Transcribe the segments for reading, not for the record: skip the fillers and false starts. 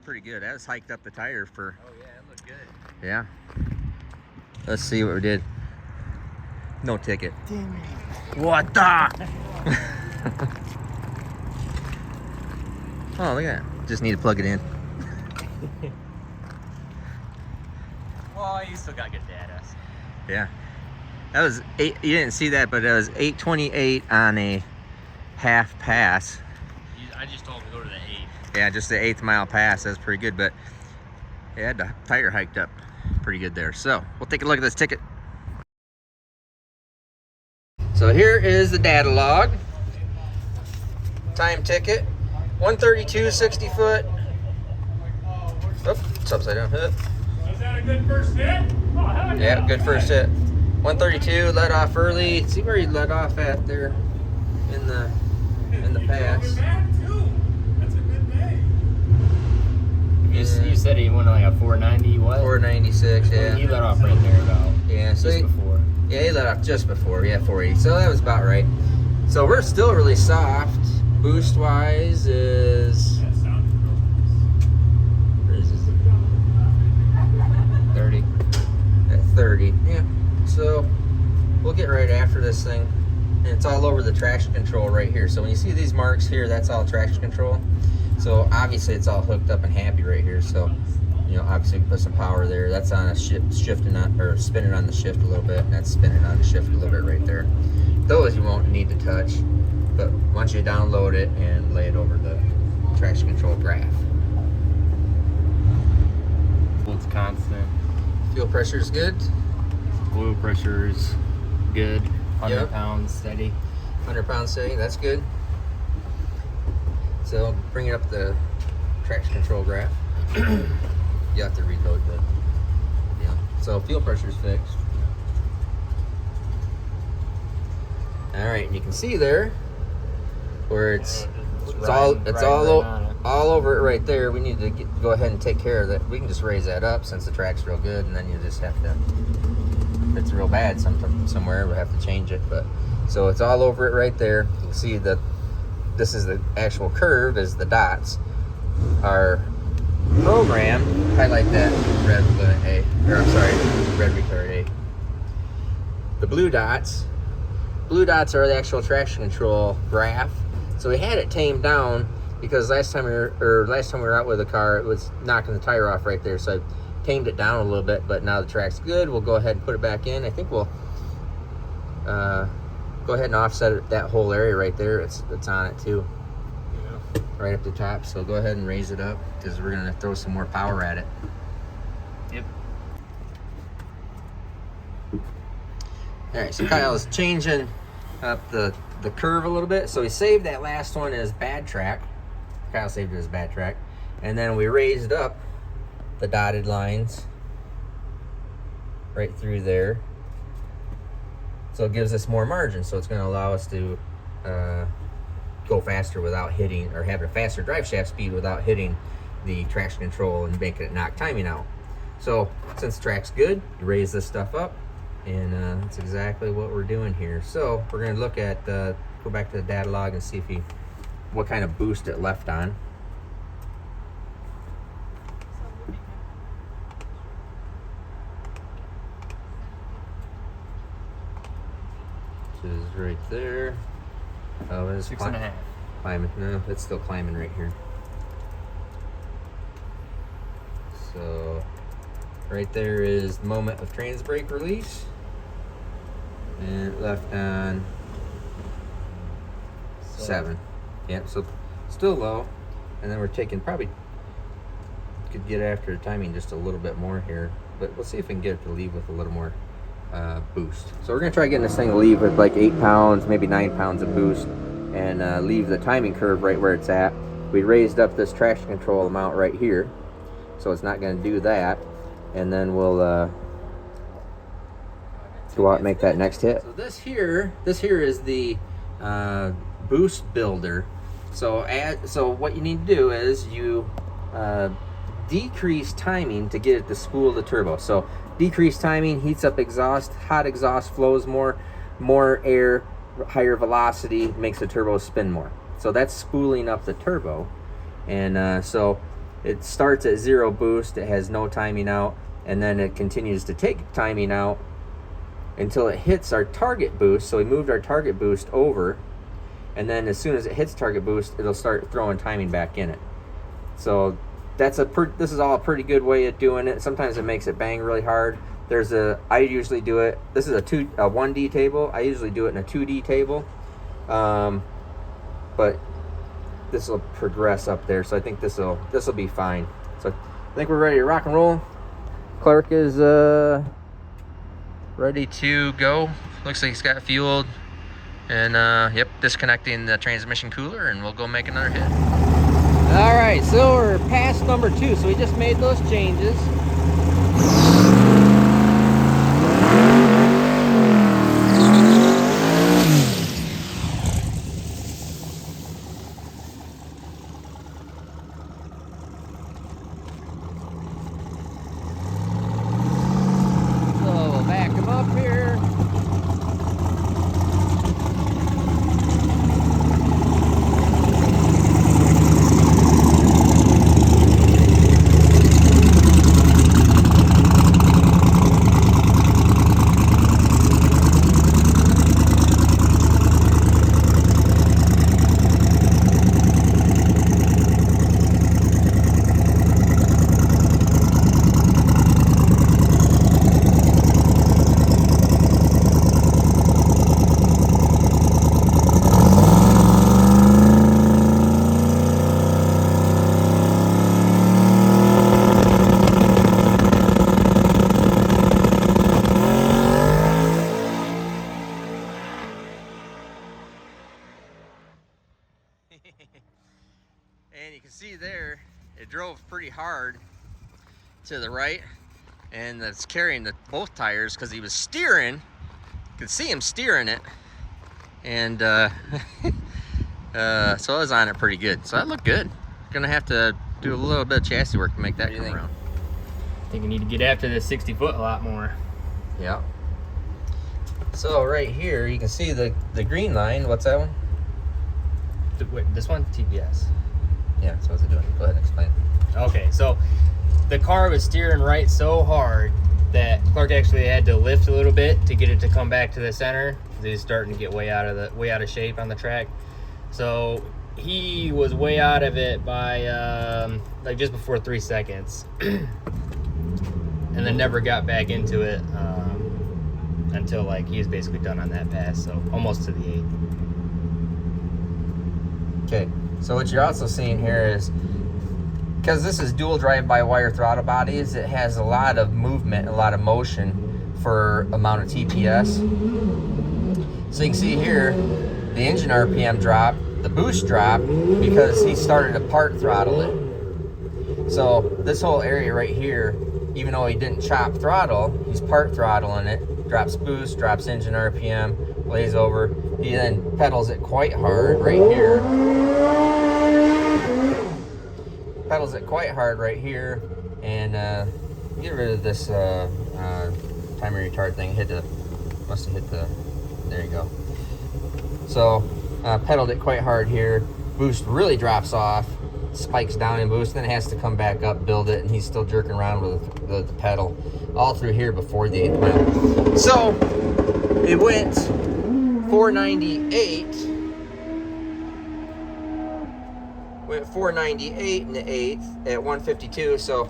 pretty good. That was hiked up the tire for. Oh yeah, it looked good. Yeah. Let's see what we did. No ticket. Damn it. What the? Oh, look at that. Just need to plug it in. Well, you still got good data. So. Yeah. That was 8. You didn't see that, but it was 828 on a half pass. I just told him to go to the 8. Yeah, just the 8th mile pass. That's pretty good, but yeah, the tire hiked up pretty good there. So we'll take a look at this ticket. So here is the data log. Time ticket, 132, 60 foot. Oh, it's upside down. Was that a good first hit? Oh, hell yeah. Yeah, good first hit. 132, let off early. See where he let off at there in the pass. That's a good day. You said he went like a 490, what? 496, yeah. He let off right there about Yeah, so just before. Yeah, he let off just before. Yeah, 480. So that was about right. So we're still really soft. Boost wise is. That sounded real Where is this? 30. At 30. Yeah. So we'll get right after this thing. And it's all over the traction control right here. So when you see these marks here, that's all traction control. So obviously it's all hooked up and happy right here. So, you know, obviously we put some power there. That's on a shifting on, or spinning on the shift a little bit. And that's spinning on the shift a little bit right there. Those you won't need to touch. But once you download it and lay it over the traction control graph. It's constant. Fuel pressure is good. Oil pressure is good. 100 Yep. pounds steady. 100 pounds steady, that's good. So bring it up the traction control graph. You have to reload the deal. So fuel pressure is fixed. All right, and you can see there where it's all over it right there. We need to go ahead and take care of that. We can just raise that up since the track's real good, and then you just have to. If it's real bad somewhere, we'll have to change it. But so it's all over it right there. You can see that this is the actual curve, is the dots. Our program, highlight that red A, or I'm sorry, red retard A. The blue dots are the actual traction control graph. So we had it tamed down because last time we were out with the car, it was knocking the tire off right there. So I tamed it down a little bit, but now the track's good. We'll go ahead and put it back in. I think we'll go ahead and offset that whole area right there. It's on it too, right up the top. So go ahead and raise it up because we're gonna throw some more power at it. Yep. All right, so Kyle's changing up the curve a little bit. So we saved that last one as bad track. Kyle saved it as bad track. And then we raised up the dotted lines right through there. So it gives us more margin. So it's gonna allow us to go faster without hitting, or have a faster drive shaft speed without hitting the traction control and making it knock timing out. So since the track's good, you raise this stuff up. And that's exactly what we're doing here. So we're going to look at, go back to the data log and see what kind of boost it left on. Which is right there. Oh, it's 6.5. climbing. No, it's still climbing right here. So right there is the moment of trans brake release. And left on 7. Yep, so still low. And then we're taking, probably could get after the timing just a little bit more here. But we'll see if we can get it to leave with a little more boost. So we're going to try getting this thing to leave with like 8 pounds, maybe 9 pounds of boost. And leave the timing curve right where it's at. We raised up this traction control amount right here. So it's not going to do that. And then we'll go out and make that next hit. So this here is the boost builder. So what you need to do is you decrease timing to get it to spool the turbo. So decrease timing heats up exhaust. Hot exhaust flows more air, higher velocity, makes the turbo spin more. So that's spooling up the turbo. And so it starts at 0 boost, it has no timing out, and then it continues to take timing out until it hits our target boost. So we moved our target boost over, and then as soon as it hits target boost, it'll start throwing timing back in it. So this is all a pretty good way of doing it. Sometimes it makes it bang really hard. I usually do it, this is a 1D table. I usually do it in a 2D table, but this will progress up there, so I think this will be fine. So I think we're ready to rock and roll. Clark is ready to go. Looks like he's got fueled, and yep, disconnecting the transmission cooler, and we'll go make another hit. All right, so we're past number 2, so we just made those changes. And you can see there, it drove pretty hard to the right, and that's carrying both tires because he was steering. You could see him steering it, and so I was on it pretty good. So that looked good. Gonna have to do a little bit of chassis work to make that come around. I think we need to get after this 60 foot a lot more. Yeah. So right here, you can see the green line. What's that one? Wait, this one? TPS. Yeah, so what's it doing? Go ahead and explain. Okay, so the car was steering right so hard that Clark actually had to lift a little bit to get it to come back to the center. He's starting to get way out of shape on the track. So he was way out of it by like just before 3 seconds, and then never got back into it until like he was basically done on that pass. So almost to the 8. Okay, so what you're also seeing here is, because this is dual drive-by-wire throttle bodies, it has a lot of movement, a lot of motion for amount of TPS. So you can see here, the engine RPM dropped, the boost dropped, because he started to part throttle it. So this whole area right here, even though he didn't chop throttle, he's part throttling it, drops boost, drops engine RPM, lays over. He then pedals it quite hard right here. Pedals it quite hard right here, and get rid of this timing retard thing. Must have hit the, there you go. So pedaled it quite hard here. Boost really drops off, spikes down in boost, then it has to come back up, build it, and he's still jerking around with the pedal all through here before the 8th mile. So it went 498. Went 498 in the 8th at 152. So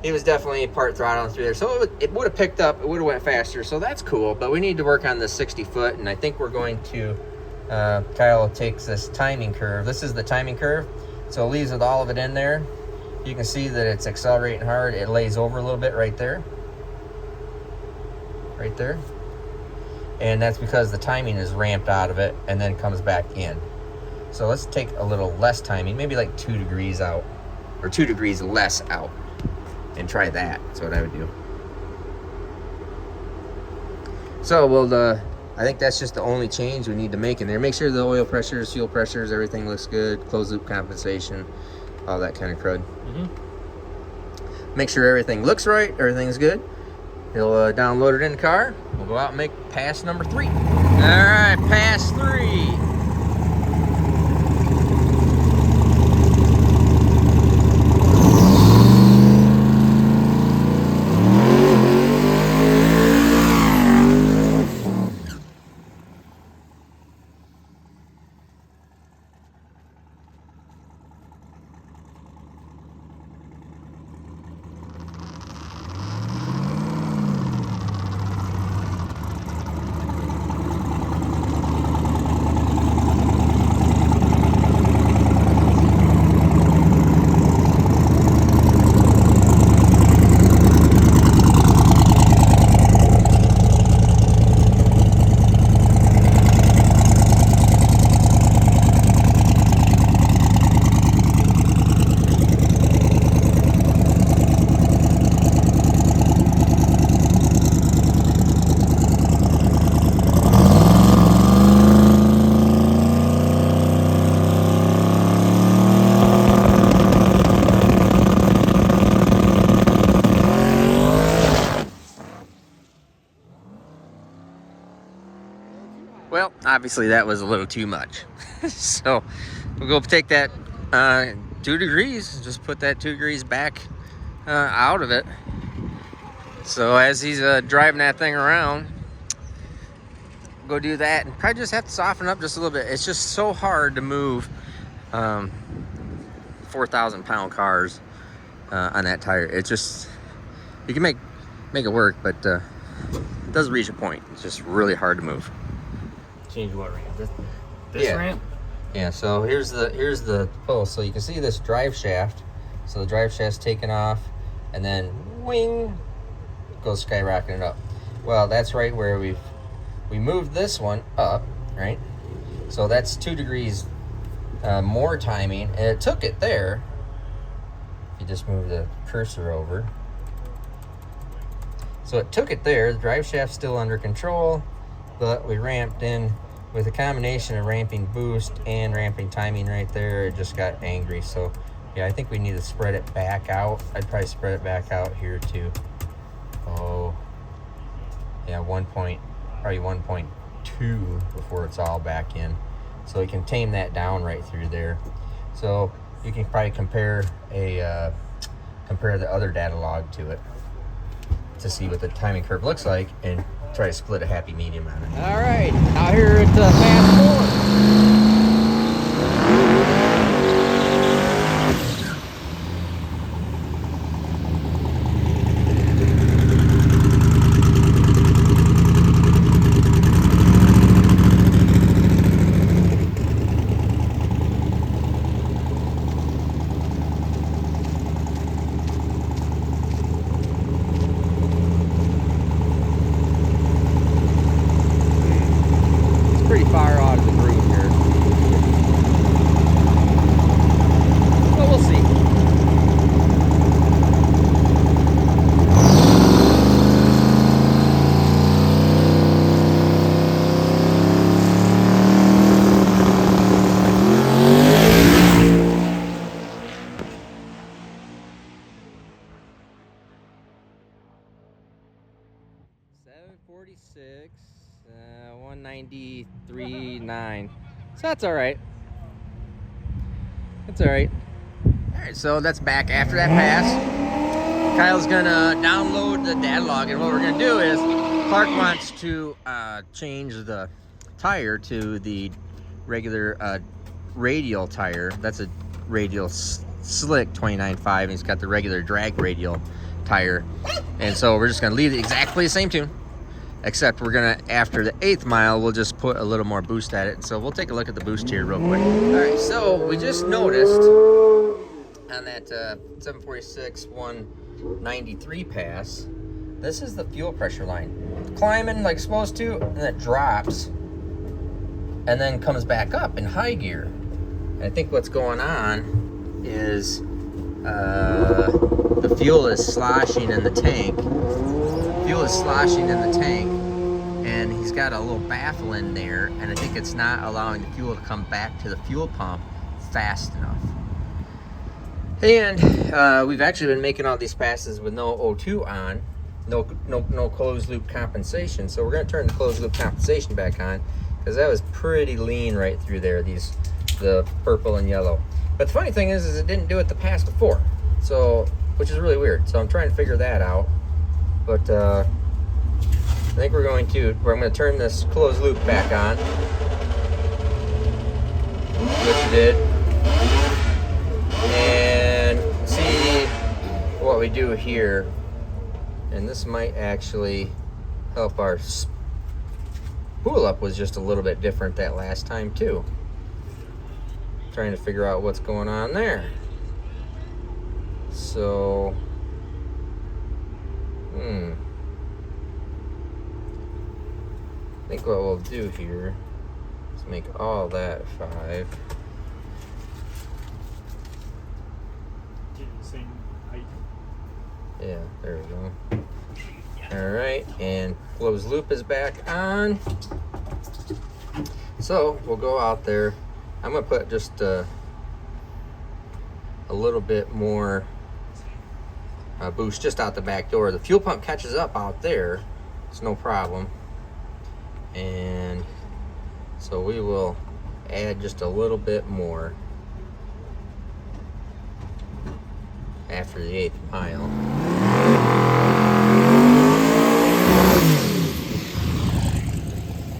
he was definitely part throttling through there. So it would have picked up. It would have went faster. So that's cool. But we need to work on the 60 foot, and I think we're going to. Kyle takes this timing curve. This is the timing curve. So it leaves with all of it in there. You can see that it's accelerating hard. It lays over a little bit right there. Right there. And that's because the timing is ramped out of it and then comes back in. So let's take a little less timing, maybe like 2 degrees out, or 2 degrees less out, and try that. That's what I would do. So I think that's just the only change we need to make in there. Make sure the oil pressures, fuel pressures, everything looks good, closed loop compensation, all that kind of crud. Make sure everything looks right, everything's good. He'll download it in the car. We'll go out and make pass number 3. All right, pass 3. Well, obviously that was a little too much. So we'll go take that 2 degrees, just put that 2 degrees back out of it. So as he's driving that thing around, go do that, and probably just have to soften up just a little bit. It's just so hard to move 4,000 pound cars on that tire. It's just, you can make it work, but it doesn't reach a point. It's just really hard to move. Change what ramp? This ramp? Yeah, so here's the post. So you can see this drive shaft. So the drive shaft's taken off, and then wing goes skyrocketing up. Well, that's right where we moved this one up, right? So that's 2 degrees more timing, and it took it there. You just move the cursor over. So it took it there. The drive shaft's still under control, but we ramped in with a combination of ramping boost and ramping timing right there. It just got angry. So yeah, I think we need to spread it back out. I'd probably spread it back out here too. Oh, yeah, probably 1.2 before it's all back in. So we can tame that down right through there. So you can probably compare the other Datalog to it to see what the timing curve looks like, and try to split a happy medium on it. All right, out here at fast forward. 746, 193.9. So that's all right. That's all right. All right, so that's back after that pass. Kyle's gonna download the Datalog, and what we're gonna do is Clark wants to change the tire to the regular radial tire. That's a radial slick 29.5, and he's got the regular drag radial tire. And so we're just gonna leave it exactly the same tune, except we're gonna, after the 8th mile, we'll just put a little more boost at it. So we'll take a look at the boost here real quick. All right, so we just noticed on that 746 193 pass, this is the fuel pressure line. Climbing like supposed to, and it drops, and then comes back up in high gear. And I think what's going on is the fuel is sloshing in the tank. Fuel is sloshing in the tank, and he's got a little baffle in there, and I think it's not allowing the fuel to come back to the fuel pump fast enough. And we've actually been making all these passes with no O2 on, no closed loop compensation. So we're going to turn the closed loop compensation back on, because that was pretty lean right through there, the purple and yellow. But the funny thing is it didn't do it the pass before, so, which is really weird. So I'm trying to figure that out. But I think I'm going to turn this closed loop back on, which it did, and see what we do here. And this might actually help our spool up. Was just a little bit different that last time too. Trying to figure out what's going on there. So I think what we'll do here is make all that 5. Same height. Yeah, there we go. All right, and closed loop is back on. So we'll go out there. I'm gonna put just a little bit more boost just out the back door. The fuel pump catches up out there, it's no problem. And So we will add just a little bit more after the 8th mile.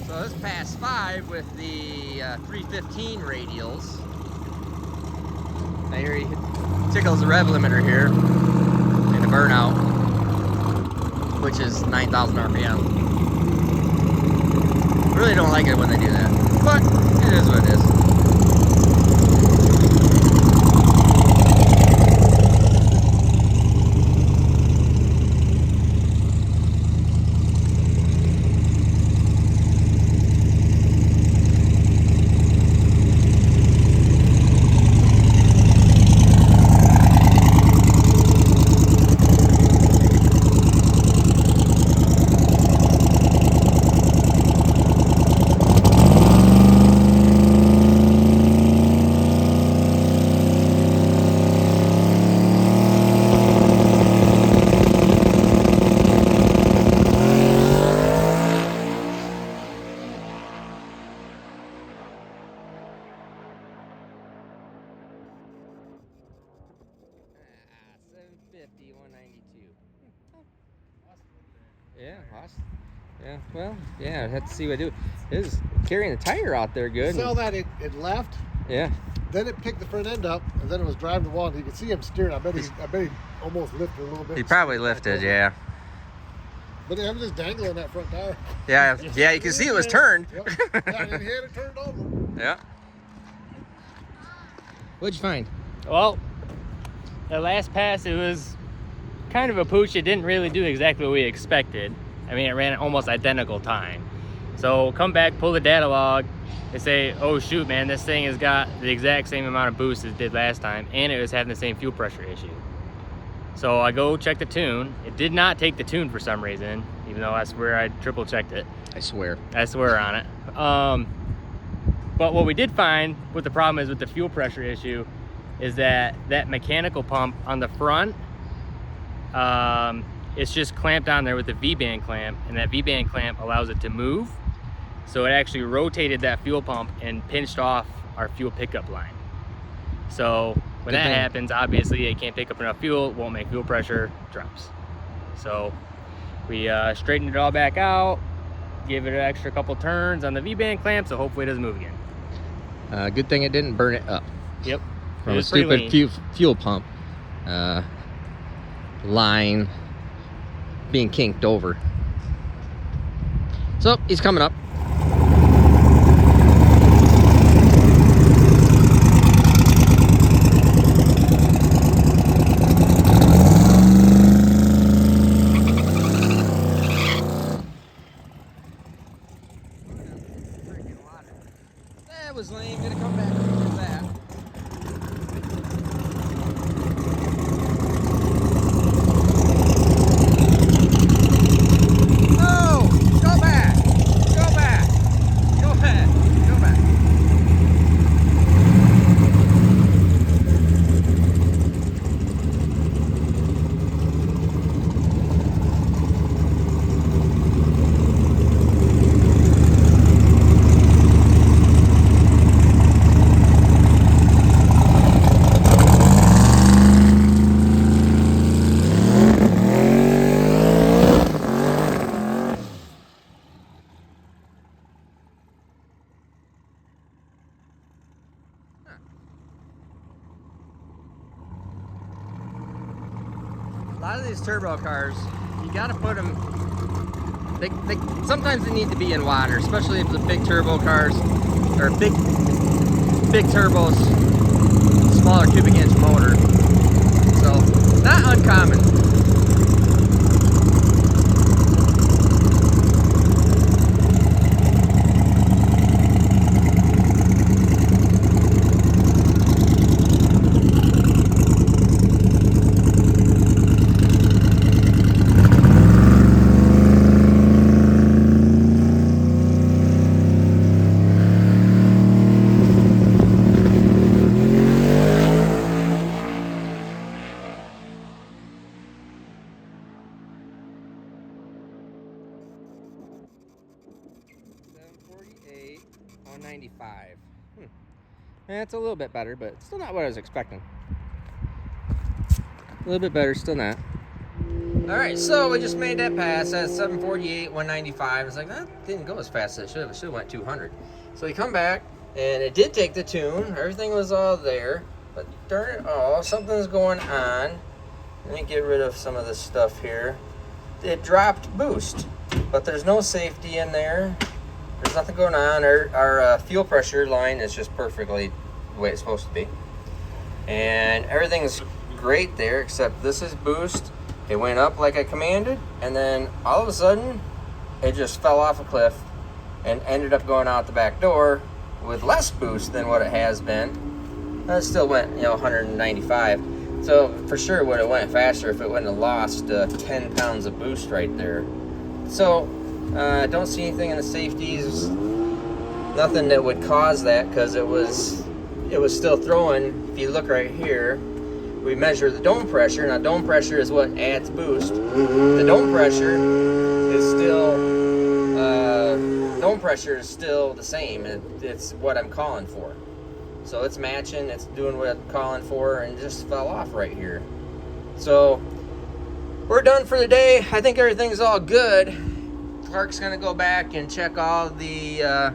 So this past 5 with the 315 radials. Now here he tickles the rev limiter here in the Burnout, which is 9,000 RPM. Really don't like it when they do that, but it is what it is. Yeah, awesome. Yeah, well, yeah, I have to see what I do. It is carrying the tire out there good. Saw that it left. Yeah. Then it picked the front end up, and then it was driving the wall. And you could see him steering. I bet he almost lifted a little bit. He probably lifted, yeah. But I'm just dangling that front tire. Yeah, yeah, you can see it was turned. Yep. Yeah, and he had it turned over. Yeah. What'd you find? Well, the last pass, it was kind of a pooch. It didn't really do exactly what we expected. I mean, it ran almost identical time. So come back, pull the data log. They say, oh shoot, man, this thing has got the exact same amount of boost as it did last time, and it was having the same fuel pressure issue. So I go check the tune. It did not take the tune for some reason, even though I swear I triple checked it. I swear on it. But what we did find, what the problem is with the fuel pressure issue, is that mechanical pump on the front, it's just clamped on there with the V-band clamp, and that V-band clamp allows it to move. So it actually rotated that fuel pump and pinched off our fuel pickup line. So when that happens, obviously it can't pick up enough fuel, won't make fuel pressure, drops. So we straightened it all back out, gave it an extra couple turns on the V-band clamp, so hopefully it doesn't move again. Good thing it didn't burn it up. Yep. From a stupid fuel pump line being kinked over. So he's coming up. That was lame. Gonna come back and fix that. Oh! Go back! Go back! Go back! Go back! A lot of these turbo cars, you gotta put them, sometimes they need to be in water, especially if the big turbo cars, or big turbos, smaller cubic inch motor. So, not uncommon. 195. That's a little bit better, but still not what I was expecting. A little bit better, still not. All right, so we just made that pass at 748, 195. It's like, that didn't go as fast as it should have. It should have went 200. So we come back, and it did take the tune. Everything was all there. But darn it all, something's going on. Let me get rid of some of this stuff here. It dropped boost, but there's no safety in there. There's nothing going on. Our fuel pressure line is just perfectly the way it's supposed to be. And everything's great there, except this is boost. It went up like I commanded, and then all of a sudden, it just fell off a cliff and ended up going out the back door with less boost than what it has been. It still went, 195. So for sure it would have went faster if it wouldn't have lost 10 pounds of boost right there. So don't see anything in the safeties, nothing that would cause that, because it was still throwing. If you look right here, we measure the dome pressure. Now dome pressure is what adds boost. The dome pressure is still the same. It's what I'm calling for. So it's matching, it's doing what I'm calling for, and it just fell off right here. So we're done for the day. I think everything's all good. Clark's gonna go back and check all the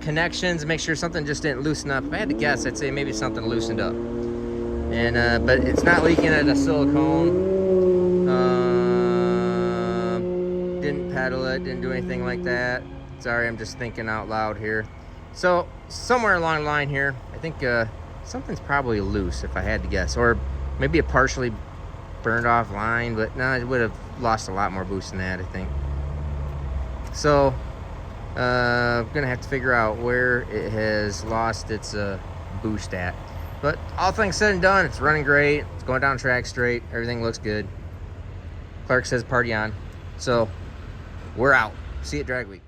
connections, make sure something just didn't loosen up. If I had to guess, I'd say maybe something loosened up. And but it's not leaking at a silicone. Didn't pedal it, didn't do anything like that. Sorry, I'm just thinking out loud here. So somewhere along the line here, I think something's probably loose, if I had to guess, or maybe a partially burned off line, but no, it would have lost a lot more boost than that, I think. So I'm gonna have to figure out where it has lost its boost at. But all things said and done, it's running great. It's going down track straight. Everything looks good. Clark says party on. So we're out. See you at Drag Week.